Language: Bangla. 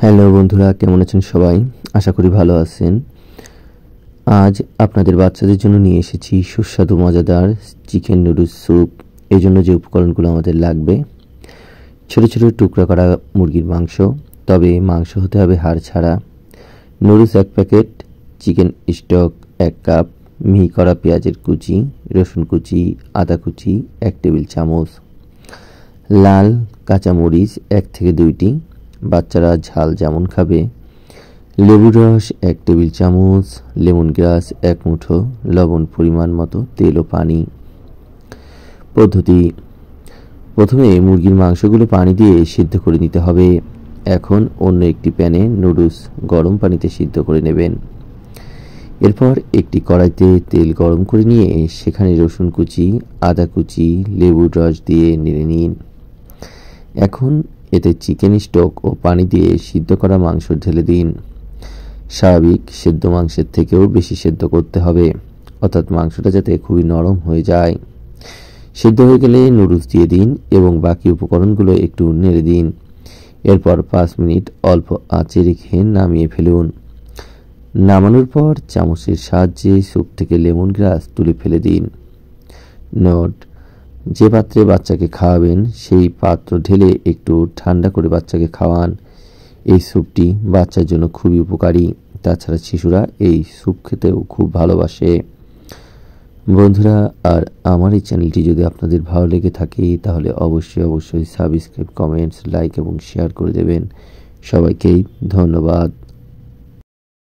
হ্যালো বন্ধুরা, কেমন আছেন সবাই? আশা করি ভালো আছেন। আজ আপনাদের বাচ্চাদের জন্য নিয়ে এসেছি সুস্বাদু মজাদার চিকেন নুডলস স্যুপ। এই জন্য যে উপকরণগুলো আমাদের লাগবে: ছোট ছোট টুকরা করা মুরগির মাংস, তবে মাংস হতে হবে হাড় ছাড়া; noodles 1 packet; chicken stock 1 cup; মিহি করা পেঁয়াজের কুচি, রসুন কুচি, আদা কুচি 1 টেবিল চামচ; লাল কাঁচামরিচ 1 থেকে 2টি, বাচ্চারা ঝাল যেমন খাবে; লেবুর রস 1 টেবিল চামচ; লেমন গ্রাস 1 মুঠো; লবণ পরিমাণ মতো; তেল ও পানি। পদ্ধতি: প্রথমে মুরগির মাংসগুলো পানি দিয়ে সিদ্ধ করে নিতে হবে। এখন অন্য একটি প্যানে নুডলস গরম পানিতে সিদ্ধ করে নেবেন। এরপর একটি কড়াইতে তেল গরম করে নিয়ে সেখানে রসুন কুচি, আদা কুচি, লেবুর রস দিয়ে নেড়ে নিন। এখন এতে চিকেন স্টক ও পানি দিয়ে সিদ্ধ করা মাংস ঢেলে দিন। স্বাভাবিক সেদ্ধ মাংসের থেকেও বেশি সেদ্ধ করতে হবে, অর্থাৎ মাংসটা যাতে খুবই নরম হয়ে যায়। সিদ্ধ হয়ে গেলে নুডলস দিয়ে দিন এবং বাকি উপকরণগুলো একটু নেড়ে দিন। এরপর 5 মিনিট অল্প আঁচে রেখে নামিয়ে ফেলুন। নামানোর পর চামচের সাহায্যে স্যুপ থেকে লেমন গ্রাস তুলে ফেলে দিন। নোট: যে পাত্রে বাচ্চাকে খাওয়াবেন সেই পাত্র ঢেলে একটু ঠান্ডা করে বাচ্চাকে খাওয়ান। এই স্যুপটি বাচ্চার জন্য খুবই উপকারী। তাছাড়া শিশুরা এই স্যুপ খেতেও খুব ভালোবাসে। বন্ধুরা, আর আমার এই চ্যানেলটি যদি আপনাদের ভালো লেগে থাকে তাহলে অবশ্যই সাবস্ক্রাইব, কমেন্টস, লাইক এবং শেয়ার করে দেবেন। সবাইকেই ধন্যবাদ।